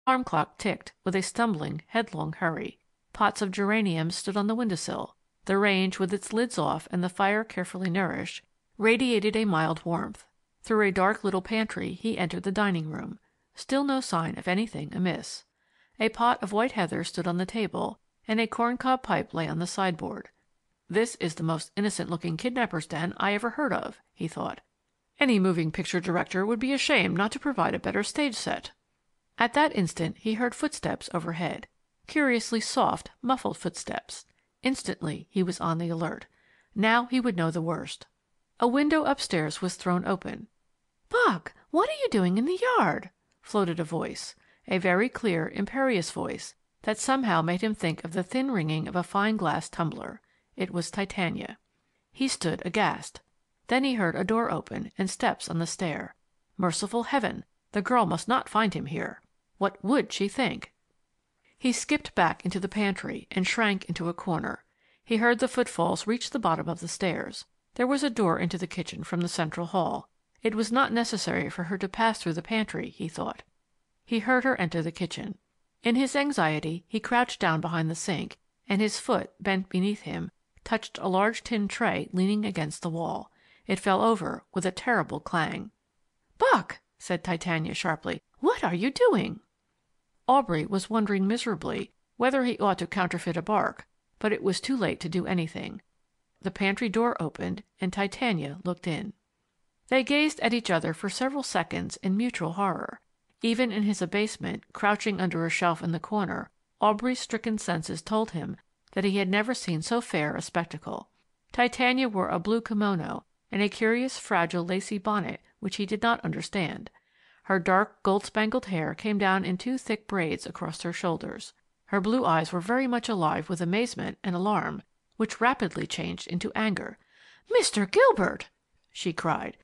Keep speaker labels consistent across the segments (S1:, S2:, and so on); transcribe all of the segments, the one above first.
S1: Alarm clock ticked with a stumbling, headlong hurry. Pots of geraniums stood on the windowsill. The range, with its lids off and the fire carefully nourished, radiated a mild warmth. Through a dark little pantry he entered the dining room. Still no sign of anything amiss. A pot of white heather stood on the table, and a corncob pipe lay on the sideboard. "This is the most innocent-looking kidnapper's den I ever heard of," he thought. "Any moving picture director would be ashamed not to provide a better stage set." At that instant he heard footsteps overhead. Curiously soft, muffled footsteps. Instantly he was on the alert. Now he would know the worst. A window upstairs was thrown open. "Buck, what are you doing in the yard?" floated a voice, a very clear, imperious voice that somehow made him think of the thin ringing of a fine glass tumbler. It was Titania. He stood aghast. Then he heard a door open and steps on the stair. Merciful heaven! The girl must not find him here. What would she think? He skipped back into the pantry and shrank into a corner. He heard the footfalls reach the bottom of the stairs. There was a door into the kitchen from the central hall. It was not necessary for her to pass through the pantry, he thought. He heard her enter the kitchen. In his anxiety he crouched down behind the sink, and his foot, bent beneath him, touched a large tin tray leaning against the wall. It fell over with a terrible clang. "Buck!" said Titania sharply. "What are you doing?" Aubrey was wondering miserably whether he ought to counterfeit a bark, but it was too late to do anything. The pantry door opened, and Titania looked in. They gazed at each other for several seconds in mutual horror. Even in his abasement, crouching under a shelf in the corner, Aubrey's stricken senses told him that he had never seen so fair a spectacle. Titania wore a blue kimono and a curious fragile lacy bonnet which he did not understand. Her dark gold-spangled hair came down in two thick braids across her shoulders. Her blue eyes were very much alive with amazement and alarm, which rapidly changed into anger. "Mr. Gilbert!" she cried.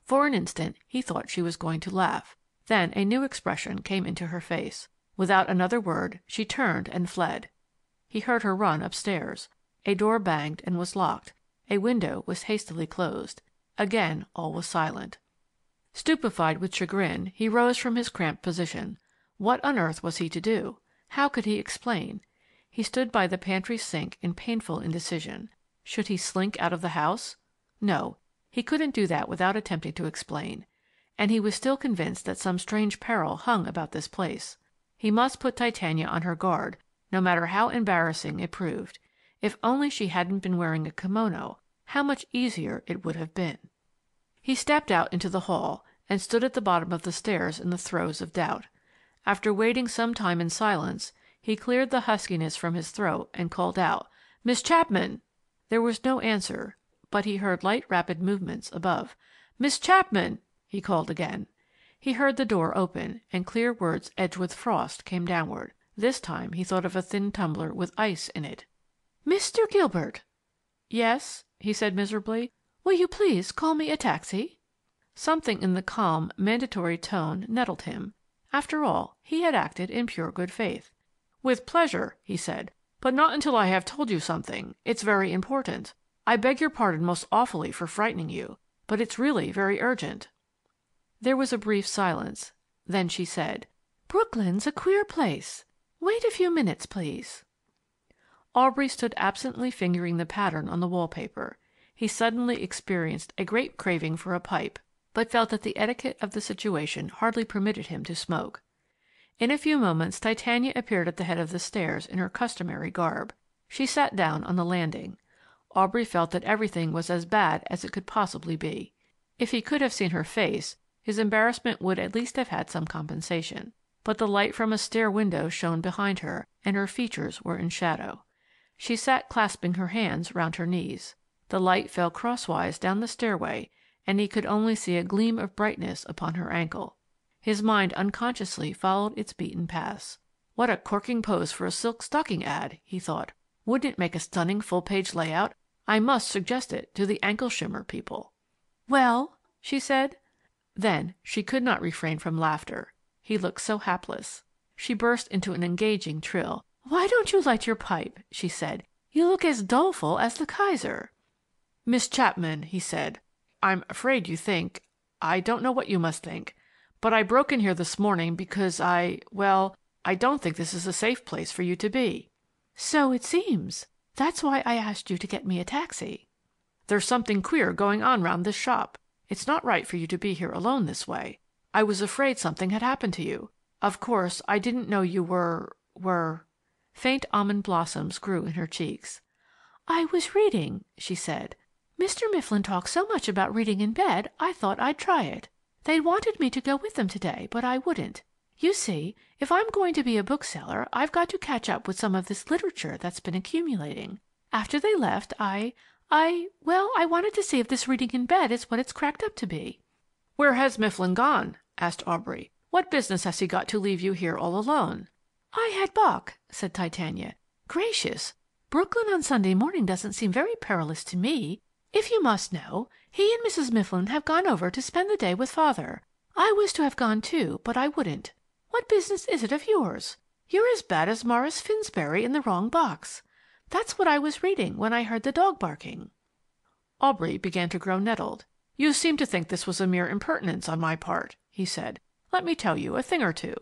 S1: For an instant he thought she was going to laugh. Then a new expression came into her face. Without another word she turned and fled. He heard her run upstairs. A door banged and was locked. A window was hastily closed. Again all was silent. Stupefied with chagrin, he rose from his cramped position. What on earth was he to do? How could he explain? He stood by the pantry sink in painful indecision. Should he slink out of the house? No, he couldn't do that without attempting to explain. And he was still convinced that some strange peril hung about this place. He must put Titania on her guard, no matter how embarrassing it proved. If only she hadn't been wearing a kimono, how much easier it would have been. He stepped out into the hall and stood at the bottom of the stairs in the throes of doubt. After waiting some time in silence, he cleared the huskiness from his throat and called out, "Miss Chapman!" There was no answer, but he heard light, rapid movements above. "Miss Chapman!" he called again. He heard the door open, and clear words edged with frost came downward. This time he thought of a thin tumbler with ice in it. "Mr. Gilbert!" "Yes?" he said miserably. "Will you please call me a taxi?" Something in the calm, mandatory tone nettled him. After all, he had acted in pure good faith. "With pleasure," he said, "but not until I have told you something. It's very important. I beg your pardon most awfully for frightening you, but it's really very urgent." There was a brief silence. Then she said, "Brooklyn's a queer place. Wait a few minutes, please." Aubrey stood absently fingering the pattern on the wallpaper. He suddenly experienced a great craving for a pipe, but felt that the etiquette of the situation hardly permitted him to smoke. In a few moments Titania appeared at the head of the stairs in her customary garb. She sat down on the landing. Aubrey felt that everything was as bad as it could possibly be. If he could have seen her face, his embarrassment would at least have had some compensation. But the light from a stair window shone behind her, and her features were in shadow. She sat clasping her hands round her knees. The light fell crosswise down the stairway, and he could only see a gleam of brightness upon her ankle. His mind unconsciously followed its beaten paths. What a corking pose for a silk stocking ad, he thought. Wouldn't it make a stunning full-page layout? I must suggest it to the ankle shimmer people. "Well?" she said. Then she could not refrain from laughter. He looked so hapless. She burst into an engaging trill. "Why don't you light your pipe?" she said. "You look as doleful as the Kaiser." "Miss Chapman," he said, "I'm afraid you think I don't know what you must think, But I broke in here this morning because I don't think this is a safe place for you to be."
S2: "So it seems. That's why I asked you to get me a taxi."
S1: "There's something queer going on round this shop. It's not right for you to be here alone this way. I was afraid something had happened to you. Of course, I didn't know you were." Faint almond blossoms grew in her cheeks.
S2: "I was reading," she said. "Mr. Mifflin talks so much about reading in bed, I thought I'd try it. They wanted me to go with them today, but I wouldn't. You see, if I'm going to be a bookseller, I've got to catch up with some of this literature that's been accumulating. After they left, I wanted to see if this reading in bed is what it's cracked up to be."
S1: "Where has Mifflin gone?" asked Aubrey. "What business has he got to leave you here all alone?"
S2: "I had Bock," said Titania. "Gracious! Brooklyn on Sunday morning doesn't seem very perilous to me. If you must know, he and Mrs. Mifflin have gone over to spend the day with Father. I was to have gone too, but I wouldn't. What business is it of yours? You're as bad as Morris Finsbury in the wrong box. That's what I was reading when I heard the dog barking."
S1: Aubrey began to grow nettled. "You seem to think this was a mere impertinence on my part," he said. "Let me tell you a thing or two."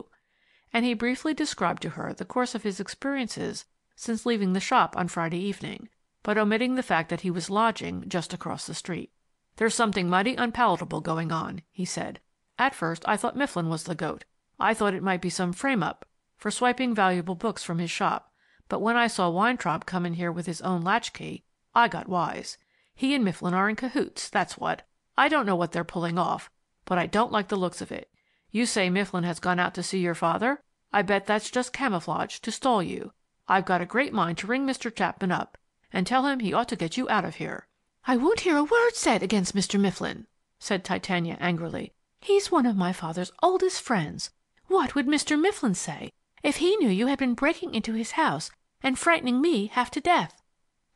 S1: And he briefly described to her the course of his experiences since leaving the shop on Friday evening, but omitting the fact that he was lodging just across the street. "There's something mighty unpalatable going on," he said. "At first I thought Mifflin was the goat. I thought it might be some frame-up for swiping valuable books from his shop, but when I saw Weintraub come in here with his own latchkey, I got wise. He and Mifflin are in cahoots, that's what. I don't know what they're pulling off, but I don't like the looks of it. You say Mifflin has gone out to see your father? I bet that's just camouflage to stall you. I've got a great mind to ring Mr. Chapman up and tell him he ought to get you out of here."
S2: "I won't hear a word said against Mr. Mifflin," said Titania angrily. "He's one of my father's oldest friends. What would Mr. Mifflin say if he knew you had been breaking into his house and frightening me half to death?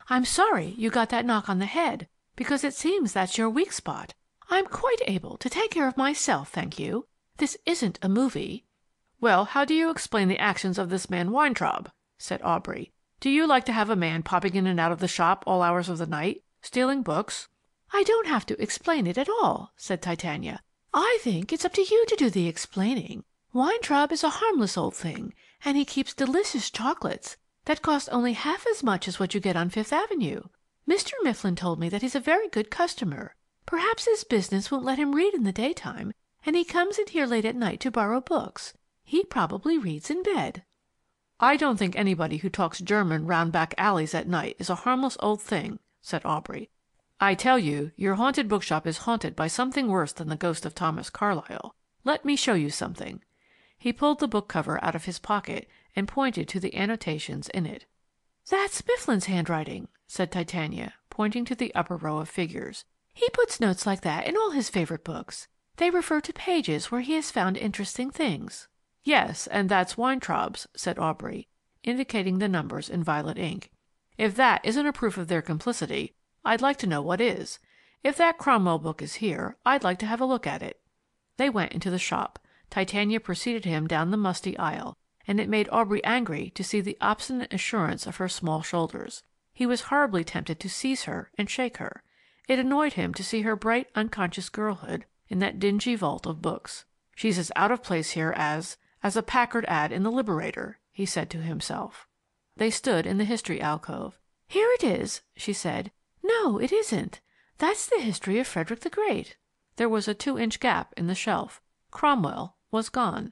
S2: I'm sorry you got that knock on the head, because it seems that's your weak spot. I'm quite able to take care of myself, thank you. This isn't a movie."
S1: "Well, how do you explain the actions of this man Weintraub?" said Aubrey. "Do you like to have a man popping in and out of the shop all hours of the night, stealing books?"
S2: "I don't have to explain it at all," said Titania. "I think it's up to you to do the explaining. Weintraub is a harmless old thing, and he keeps delicious chocolates that cost only half as much as what you get on Fifth Avenue. Mr. Mifflin told me that he's a very good customer. Perhaps his business won't let him read in the daytime, and he comes in here late at night to borrow books. He probably reads in bed."
S1: "I don't think anybody who talks German round back alleys at night is a harmless old thing," said Aubrey. "I tell you, your haunted bookshop is haunted by something worse than the ghost of Thomas Carlyle. Let me show you something." He pulled the book cover out of his pocket and pointed to the annotations in it.
S2: "That's Mifflin's handwriting," said Titania, pointing to the upper row of figures. "He puts notes like that in all his favorite books. They refer to pages where he has found interesting things."
S1: "Yes, and that's Weintraub's," said Aubrey, indicating the numbers in violet ink. "If that isn't a proof of their complicity, I'd like to know what is. If that Cromwell book is here, I'd like to have a look at it." They went into the shop. Titania preceded him down the musty aisle, and it made Aubrey angry to see the obstinate assurance of her small shoulders. He was horribly tempted to seize her and shake her. It annoyed him to see her bright, unconscious girlhood in that dingy vault of books. "She's as out of place here as a Packard ad in the Liberator," he said to himself. They stood in the history alcove.
S2: "Here it is," she said. "No, it isn't. That's the history of Frederick the Great."
S1: There was a 2-inch gap in the shelf. Cromwell was gone.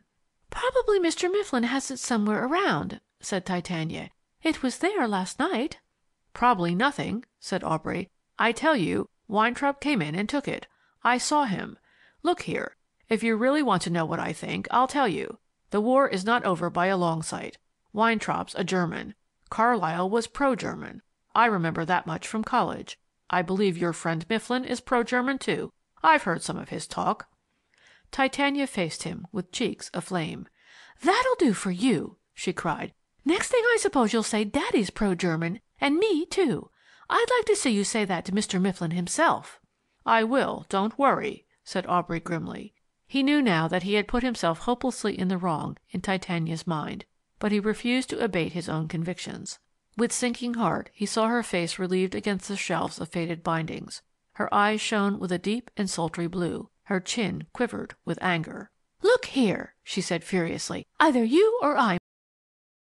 S2: "Probably Mr. Mifflin has it somewhere around," said Titania. "It was there last night."
S1: "Probably nothing," said Aubrey. "I tell you, Weintraub came in and took it. I saw him. Look here. If you really want to know what I think, I'll tell you. The war is not over by a long sight. Weintraub's a German. Carlyle was pro-German. I remember that much from college. I believe your friend Mifflin is pro-German too. I've heard some of his talk." Titania faced him with cheeks aflame.
S2: "That'll do for you," she cried. "Next thing I suppose you'll say Daddy's pro-German, and me too. I'd like to see you say that to Mr. Mifflin himself."
S1: "I will, don't worry," said Aubrey grimly. He knew now that he had put himself hopelessly in the wrong in Titania's mind, but he refused to abate his own convictions. With sinking heart he saw her face relieved against the shelves of faded bindings. Her eyes shone with a deep and sultry blue. Her chin quivered with anger.
S2: Look here," she said furiously. "Either you or I